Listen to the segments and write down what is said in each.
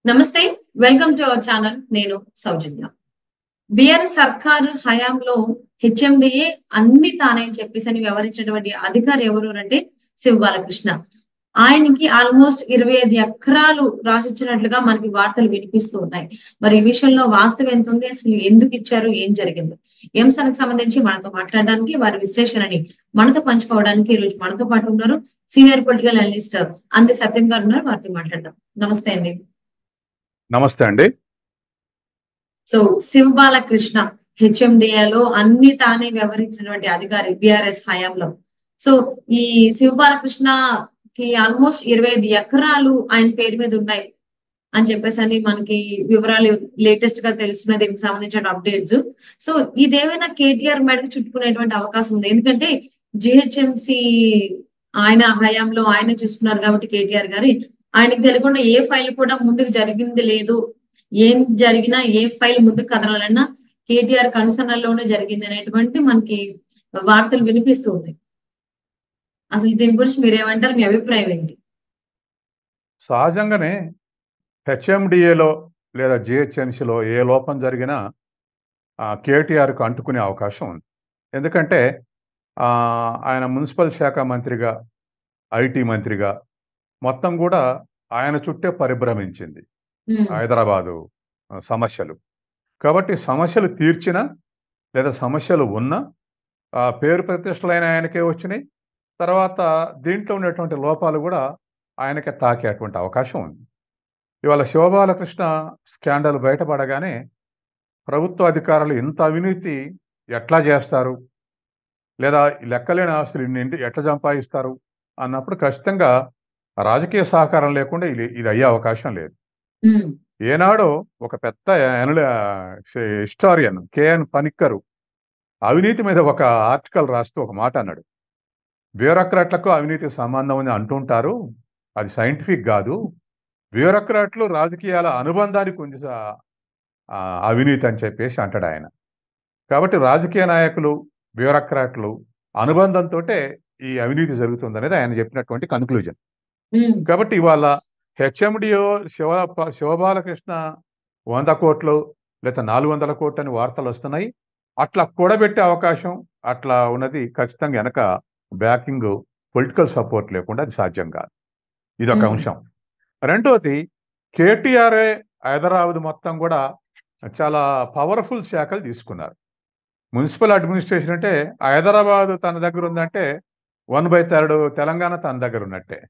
నమస్తే. Welcome to our channel. నేను సౌజన్య. BRS సర్కారు హయాంలో హెచ్ఎండిఏ అన్ని తానే అని చెప్పేసని వ్యవహరించినటువంటి అధికారి ఎవరు అంటే శివ బాలకృష్ణ. ఆయనకి ఆల్మోస్ట్ 25 ఎకరాలు రాసిచ్చినట్లుగా మనకి వార్తలు వినిపిస్తూ ఉన్నాయి. మరి ఈ విషయంలో వాస్తవం ఎంతుంది? అసలు ఎందుకు ఇచ్చారు? ఏం జరిగింది? ఈ అంశానికి సంబంధించి మనతో మాట్లాడడానికి, వారి విశ్లేషణని మనతో పంచుకోవడానికి ఈరోజు మనతో పాటు ఉన్నారు సీనియర్ పొలిటికల్ అనలిస్ట్ అంది సత్యం గారు ఉన్నారు. వారితో మాట్లాడదాం. నమస్తే అండి. నమస్తే అండి. సో శివ బాలకృష్ణ హెచ్ఎండిఏలో అన్ని తానే వ్యవహరించినటువంటి అధికారి బీఆర్ఎస్ హయాంలో. సో ఈ శివ బాలకృష్ణకి ఆల్మోస్ట్ 25 ఎకరాలు ఆయన పేరు మీద ఉన్నాయి అని చెప్పేసి మనకి వివరాలు లేటెస్ట్ గా తెలుస్తున్నాయి. దీనికి సంబంధించిన అప్డేట్స్. సో ఇదేమైనా కేటీఆర్ మేడకు చుట్టుకునేటువంటి అవకాశం ఉంది. ఎందుకంటే జిహెచ్ఎంసి ఆయన హయాంలో ఆయన చూసుకున్నారు కాబట్టి కేటీఆర్ గారి ఆయనకి తెలియకుండా ఏ ఫైల్ కూడా ముందుకు జరిగింది లేదు. ఏం జరిగినా ఏ ఫైల్ ముందుకు కదలాలన్నా కేటీఆర్ కనుసన్నల్లోనే జరిగింది అనేటువంటి మనకి వార్తలు వినిపిస్తూ ఉన్నాయి. అసలు దీని గురించి మీరేమంటారు? మీ అభిప్రాయం ఏంటి? సహజంగానే హెచ్ఎండిఏలో లేదా జిహెచ్ఎంసిలో ఏ లోపం జరిగినా కేటీఆర్కు అంటుకునే అవకాశం ఉంది. ఎందుకంటే ఆయన మున్సిపల్ శాఖ మంత్రిగా, ఐటీ మంత్రిగా మొత్తం కూడా ఆయన చుట్టే పరిభ్రమించింది హైదరాబాదు సమస్యలు. కాబట్టి సమస్యలు తీర్చినా లేదా సమస్యలు ఉన్నా పేరు ప్రతిష్టలైన ఆయనకే వచ్చినాయి. తర్వాత దీంట్లో ఉన్నటువంటి లోపాలు కూడా ఆయనకే తాకేటువంటి అవకాశం ఉంది. ఇవాళ శివబాలకృష్ణ స్కాండల్ బయటపడగానే ప్రభుత్వ అధికారులు ఇంత అవినీతి ఎట్లా చేస్తారు, లేదా లెక్కలేని ఆస్తులు ఇన్ని ఎట్లా సంపాదిస్తారు అన్నప్పుడు ఖచ్చితంగా రాజకీయ సహకారం లేకుండా ఇది అయ్యే అవకాశం లేదు. ఏనాడో ఒక పెద్ద హిస్టారియన్ కేఎన్ పనిక్కరు అవినీతి మీద ఒక ఆర్టికల్ రాస్తూ ఒక మాట అన్నాడు. బ్యూరోక్రాట్లకు అవినీతి సంబంధం అని అంటుంటారు, అది సైంటిఫిక్ కాదు. బ్యూరోక్రాట్లు రాజకీయాల అనుబంధానికి ఉంది అవినీతి అని చెప్పేసి అంటాడు ఆయన. కాబట్టి రాజకీయ నాయకులు, బ్యూరోక్రాట్లు అనుబంధంతో ఈ అవినీతి జరుగుతుంది అనేది ఆయన చెప్పినటువంటి కన్క్లూజన్. కాబట్టి ఇవాళ హెచ్ఎండిఓ శివబాలకృష్ణ 100 కోట్లు లేదా 400 కోట్లు అని వార్తలు వస్తున్నాయి. అట్లా కూడబెట్టే అవకాశం అట్లా ఉన్నది ఖచ్చితంగా వెనక బ్యాకింగ్ పొలిటికల్ సపోర్ట్ లేకుండా అది సాధ్యం కాదు. ఇదొక అంశం. రెండోది, కేటీఆర్ఏ హైదరాబాద్ మొత్తం కూడా చాలా పవర్ఫుల్ శాఖలు తీసుకున్నారు. మున్సిపల్ అడ్మినిస్ట్రేషన్ అంటే హైదరాబాద్ తన దగ్గర ఉందంటే 1/3 తెలంగాణ తన దగ్గర ఉన్నట్టే.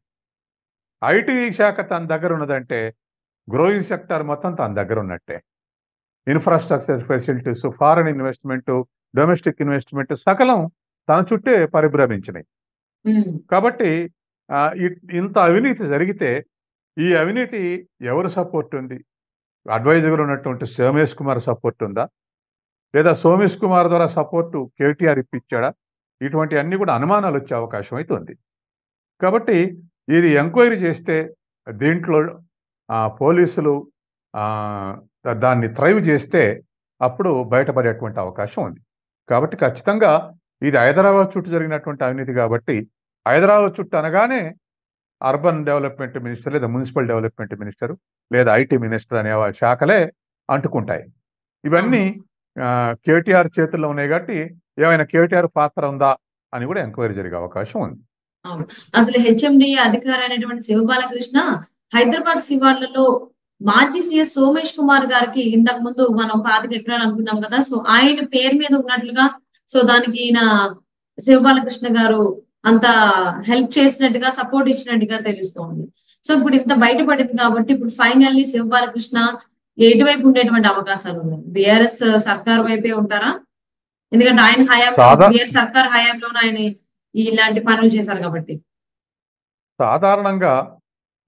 ఐటీ శాఖ తన దగ్గర ఉన్నదంటే గ్రోయింగ్ సెక్టర్ మొత్తం తన దగ్గర ఉన్నట్టే. Infrastructure facilities, foreign investment, domestic investment సకలం తన చుట్టే పరిభ్రమించినాయి. కాబట్టి ఇంత అవినీతి జరిగితే ఈ అవినీతి ఎవరు సపోర్ట్ ఉంది? అడ్వైజర్ ఉన్నటువంటి సోమేష్ కుమార్ సపోర్ట్ ఉందా, లేదా సోమేష్ కుమార్ ద్వారా సపోర్టు కేటీఆర్ ఇప్పించాడా? ఇటువంటి అన్ని కూడా అనుమానాలు వచ్చే అవకాశం అయితే ఉంది. కాబట్టి ఇది ఎంక్వైరీ చేస్తే దీంట్లో పోలీసులు దాన్ని థ్రైవ్ చేస్తే అప్పుడు బయటపడేటువంటి అవకాశం ఉంది. కాబట్టి ఖచ్చితంగా ఇది హైదరాబాద్ చుట్టూ జరిగినటువంటి అవినీతి కాబట్టి హైదరాబాద్ చుట్టూ అనగానే అర్బన్ డెవలప్మెంట్ మినిస్టర్ లేదా మున్సిపల్ డెవలప్మెంట్ మినిస్టర్ లేదా ఐటీ మినిస్టర్ అనే శాఖలే అంటుకుంటాయి. ఇవన్నీ కేటీఆర్ చేతుల్లో ఉన్నాయి కాబట్టి ఏమైనా కేటీఆర్ పాత్ర ఉందా అని కూడా ఎంక్వైరీ జరిగే అవకాశం ఉంది. అసలు హెచ్ఎండిఏ అధికారి అయినటువంటి శివ బాలకృష్ణ హైదరాబాద్ శివార్లలో మాజీ సీఎస్ సోమేష్ కుమార్ గారికి ఇంతకు ముందు మనం 25 ఎకరాలు అనుకున్నాం కదా, సో ఆయన పేరు మీద ఉన్నట్లుగా, సో దానికి ఈయన శివ బాలకృష్ణ గారు అంత హెల్ప్ చేసినట్టుగా, సపోర్ట్ ఇచ్చినట్టుగా తెలుస్తోంది. సో ఇప్పుడు ఇంత బయటపడింది కాబట్టి ఇప్పుడు ఫైనల్లీ శివ బాలకృష్ణ ఎటువైపు ఉండేటువంటి అవకాశాలు ఉన్నాయి? బీఆర్ఎస్ సర్కార్ వైపే ఉంటారా? ఎందుకంటే ఆయన హయాంలో, బీఆర్ఎస్ సర్కార్ హయాంలోనే ఆయన ఇలాంటి పనులు చేశారు కాబట్టి. సాధారణంగా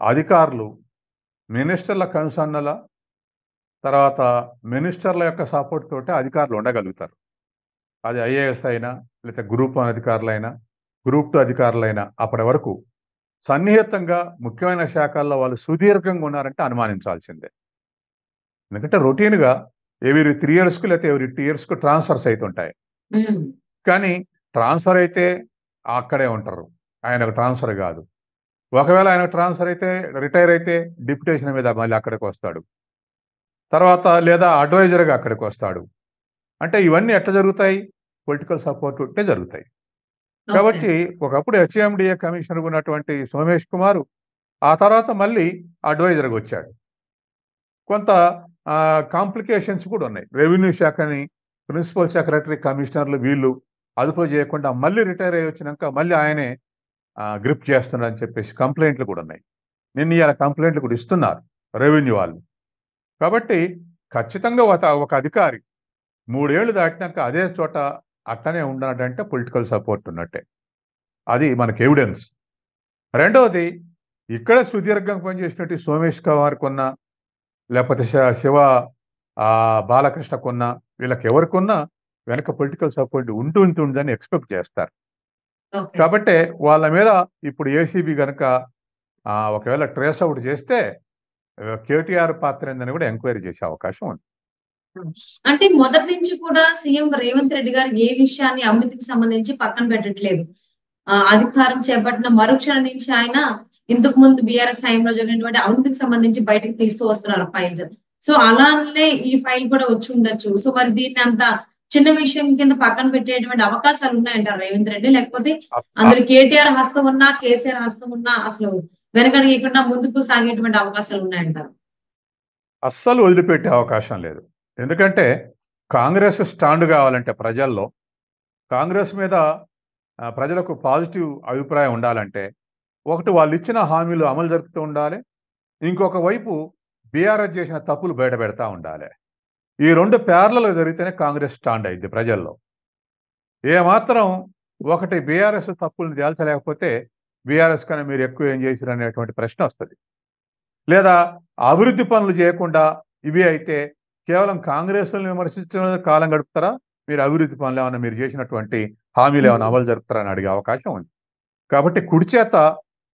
అధికారులు మినిస్టర్ల కన్సర్న్ల తర్వాత మినిస్టర్ల యొక్క సపోర్ట్ తోటే అధికారులు ఉండగలుగుతారు. అది ఐఏఎస్ అయినా, లేకపోతే గ్రూప్ 1 అధికారులైనా, గ్రూప్ 2 అధికారులైనా అప్పటి వరకు సన్నిహితంగా ముఖ్యమైన శాఖల్లో వాళ్ళు సుదీర్ఘంగా ఉన్నారంటే అనుమానించాల్సిందే. ఎందుకంటే రొటీన్గా ఎవ్రీ 3 yearsకు లేకపోతే ఎవ్రీ 2 yearsకు ట్రాన్స్ఫర్స్ అవుతుంటాయి. కానీ ట్రాన్స్ఫర్ అయితే అక్కడే ఉంటారు, ఆయనకు ట్రాన్స్ఫర్ కాదు. ఒకవేళ ఆయన ట్రాన్స్ఫర్ అయితే, రిటైర్ అయితే డిప్యుటేషన్ మీద మళ్ళీ అక్కడికి వస్తాడు. తర్వాత లేదా అడ్వైజర్గా అక్కడికి వస్తాడు. అంటే ఇవన్నీ ఎట్లా జరుగుతాయి? పొలిటికల్ సపోర్ట్ ఉంటే జరుగుతాయి. ఓకే. కాబట్టి ఒకప్పుడు హెచ్ఎండిఏ కమిషనర్ ఉన్నటువంటి సోమేష్ కుమార్ ఆ తర్వాత మళ్ళీ అడ్వైజర్గా వచ్చాడు. కొంత కాంప్లికేషన్స్ కూడా ఉన్నాయి. రెవెన్యూ శాఖని ప్రిన్సిపల్ సెక్రటరీ, కమిషనర్లు వీళ్ళు అదుపు చేయకుండా మళ్ళీ రిటైర్ అయ్యి వచ్చినాక మళ్ళీ ఆయనే గ్రిప్ చేస్తున్నారని చెప్పేసి కంప్లైంట్లు కూడా ఉన్నాయి. నిన్న ఇవాళ కంప్లైంట్లు కూడా ఇస్తున్నారు రెవెన్యూ వాళ్ళు. కాబట్టి ఖచ్చితంగా ఒక అధికారి 3 ఏళ్లు దాటినాక అదే చోట అట్టనే ఉన్నాడంటే పొలిటికల్ సపోర్ట్ ఉన్నట్టే. అది మనకి ఎవిడెన్స్. రెండవది, ఇక్కడ సుదీర్ఘంగా పనిచేసినట్టు సోమేష్ కుమార్ కొన్నా, లేకపోతే శివ బాలకృష్ణ కొన్నా, వీళ్ళకి ఎవరికొన్నా వెనక పొలిటికల్ సపోర్ట్ ఉంటుందని ఎక్స్పెక్ట్ చేస్తారు. ఓకే. కాబట్టి వాళ్ళ మీద ఇప్పుడు ఏసీబీ గనక ఒకవేళ ట్రేస్ అవుట్ చేస్తే కేటీఆర్ పాత్ర ఏందని కూడా ఎంక్వైరీ చేసే అవకాశం ఉంది. అంటే మొదటి నుంచి కూడా సీఎం రేవంత్ రెడ్డి గారు ఏ విషయాన్ని అవినీతికి సంబంధించి పక్కన పెట్టట్లేదు. అధికారం చేపట్టిన మరుక్షణం నుంచి ఆయన ఇంతకు ముందు బీఆర్ఎస్ హయాంలో జరిగినటువంటి అవినీతికి సంబంధించి బయటకు తీస్తూ వస్తున్నారు ఫైల్స్. సో అలానే ఈ ఫైల్ కూడా వచ్చి ఉండొచ్చు. సో మరి దీన్ని అంత చిన్న విషయం కింద పక్కన పెట్టేటువంటి అవకాశాలు ఉన్నాయంటారు రేవంత్ రెడ్డి? లేకపోతే అందులో కేటీఆర్ హస్తం ఉన్నా, కేసీఆర్ హస్తం ఉన్నా అసలు వెనకడిగకుండా ముందుకు సాగేటువంటి అవకాశాలు ఉన్నాయంటారు? అస్సలు వదిలిపెట్టే అవకాశం లేదు. ఎందుకంటే కాంగ్రెస్ స్టాండ్ కావాలంటే ప్రజల్లో, కాంగ్రెస్ మీద ప్రజలకు పాజిటివ్ అభిప్రాయం ఉండాలంటే, ఒకటి వాళ్ళు ఇచ్చిన హామీలు అమలు జరుపుతూ ఉండాలి. ఇంకొక వైపు బీఆర్ఎస్ చేసిన తప్పులు బయట పెడతా ఉండాలి. ఈ 2 ప్యారలల్ జరిగితేనే కాంగ్రెస్ స్టాండ్ అయింది ప్రజల్లో. ఏమాత్రం ఒకటి బీఆర్ఎస్ తప్పులను తేల్చలేకపోతే బీఆర్ఎస్ కన్నా మీరు ఎక్కువ ఏం చేశారు అనేటువంటి ప్రశ్న వస్తుంది. లేదా అభివృద్ధి పనులు చేయకుండా ఇవి అయితే కేవలం కాంగ్రెస్ని విమర్శించడం కాలం గడుపుతారా, మీరు అభివృద్ధి పనులు ఏమైనా మీరు చేసినటువంటి హామీలు ఏమైనా అమలు జరుపుతారని అడిగే అవకాశం ఉంది. కాబట్టి కుడి చేత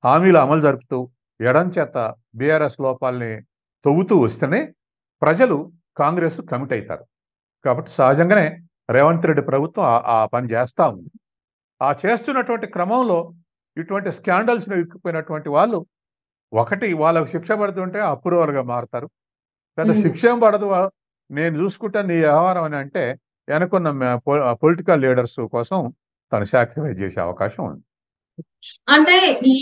హామీలు అమలు జరుపుతూ ఎడం చేత బీఆర్ఎస్ లోపాలని తవ్వుతూ వస్తేనే ప్రజలు కాంగ్రెస్ కమిట్ అవుతారు. కాబట్టి సహజంగానే రేవంత్ రెడ్డి ప్రభుత్వం ఆ పని చేస్తూ ఉంది. ఆ చేస్తున్నటువంటి క్రమంలో ఇటువంటి స్కాండల్స్ని ఇరుక్కుపోయినటువంటి వాళ్ళు, ఒకటి వాళ్ళకు శిక్ష పడుతుంటే అప్రూవల్గా మారుతారు. పెద్ద శిక్ష ఏం పడదు, నేను చూసుకుంటా నీ వ్యవహారం అని అంటే వెనుకున్న పొలిటికల్ లీడర్స్ కోసం తను సాక్రిఫైస్ చేసే అవకాశం ఉంది. అంటే ఈ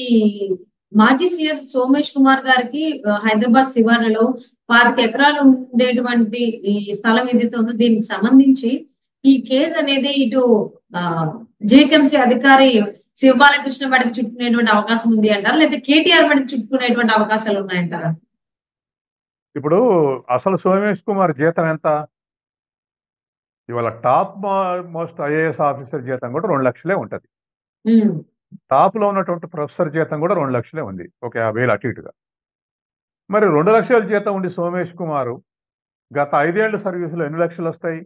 మాజీ సీఎస్ సోమేష్ కుమార్ గారికి హైదరాబాద్ శివార్లలో 25 ఎకరాలు ఉండేటువంటి ఈ స్థలం ఏదైతే ఉందో దీనికి సంబంధించి ఈ కేసు అనేది ఇటు జిహెచ్ఎంసీ అధికారి శివబాలకృష్ణ వాడికి చుట్టుకునేటువంటి అవకాశం ఉంది అంటారా, లేదా కేటీఆర్ వాడికి చుట్టుకునేటువంటి అవకాశాలు ఉన్నాయంటారా? ఇప్పుడు అసలు సోమేష్ కుమార్ జీతం ఎంత? ఇవాళ టాప్ మోస్ట్ ఐఏఎస్ ఆఫీసర్ జీతం కూడా 2 లక్షలే ఉంటది. టాప్ లో ఉన్నటువంటి ప్రొఫెసర్ జీతం కూడా 2 లక్షలే ఉంది, ఒక 50,000 అటు ఇటుగా. మరి 2 లక్షల జీతం ఉండి సోమేష్ కుమారు గత 5 ఏళ్ల సర్వీసులో ఎన్ని లక్షలు వస్తాయి?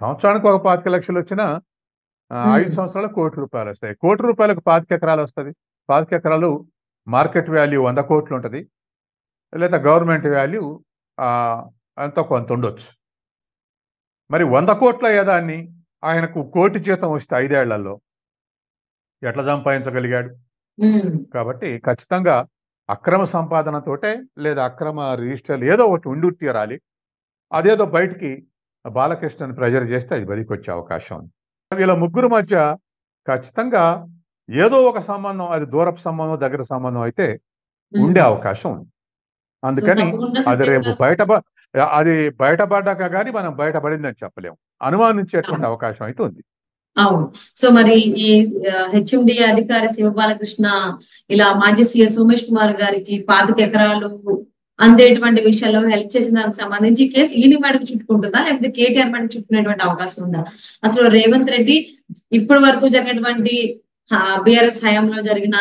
సంవత్సరానికి ఒక 25 లక్షలు వచ్చినా 5 సంవత్సరాలకు ₹1,00,00,000 వస్తాయి. ₹1,00,00,000కు 25 ఎకరాలు వస్తుంది. 25 ఎకరాలు మార్కెట్ వాల్యూ 100 కోట్లు ఉంటుంది, లేదా గవర్నమెంట్ వాల్యూ ఎంతో కొంత ఉండొచ్చు. మరి 100 కోట్ల ఏదాన్ని ఆయనకు 1 కోటి జీతం వస్తే 5 ఏళ్లలో ఎట్లా సంపాదించగలిగాడు? కాబట్టి ఖచ్చితంగా అక్రమ సంపాదనతోటే, లేదా అక్రమ రిజిస్టర్లు ఏదో ఒకటి ఉండి తీరాలి. అదేదో బయటికి బాలకృష్ణని ప్రెజర్ చేస్తే అది బయటికి వచ్చే అవకాశం ఉంది. వీళ్ళ ముగ్గురు మధ్య ఖచ్చితంగా ఏదో ఒక సంబంధం, అది దూరపు సంబంధం, దగ్గర సంబంధం అయితే ఉండే అవకాశం ఉంది. అందుకని అది రేపు అది బయటపడ్డాక కానీ మనం బయటపడిందని చెప్పలేము. అనుమానించేటువంటి అవకాశం అయితే ఉంది. అవును. సో మరి ఈ హెచ్ఎండిఏ అధికారి శివబాలకృష్ణ ఇలా మాజీ సీఎస్ సోమేష్ కుమార్ గారికి 25 ఎకరాలు అందేటువంటి విషయంలో హెల్ప్ చేసిన దానికి సంబంధించి కేసు ఈయన మేడకు చుట్టుకుంటుందా, లేకపోతే కేటీఆర్ మేడకు చుట్టుకునేటువంటి అవకాశం ఉందా? అసలు రేవంత్ రెడ్డి ఇప్పటి వరకు జరిగినటువంటి బీఆర్ఎస్ హయాంలో జరిగిన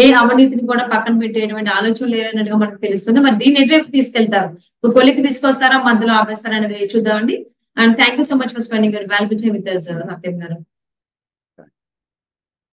ఏ అవినీతిని కూడా పక్కన పెట్టేటువంటి ఆలోచన లేరన్నట్టుగా మనకు తెలుస్తుంది. మరి దీన్ని ఎటువైపు తీసుకెళ్తారు? కొలికి తీసుకొస్తారా, మధ్యలో ఆపేస్తారా అనేది చూద్దామండి. And thank you so much for spending your valuable time with us, సత్యం గారు.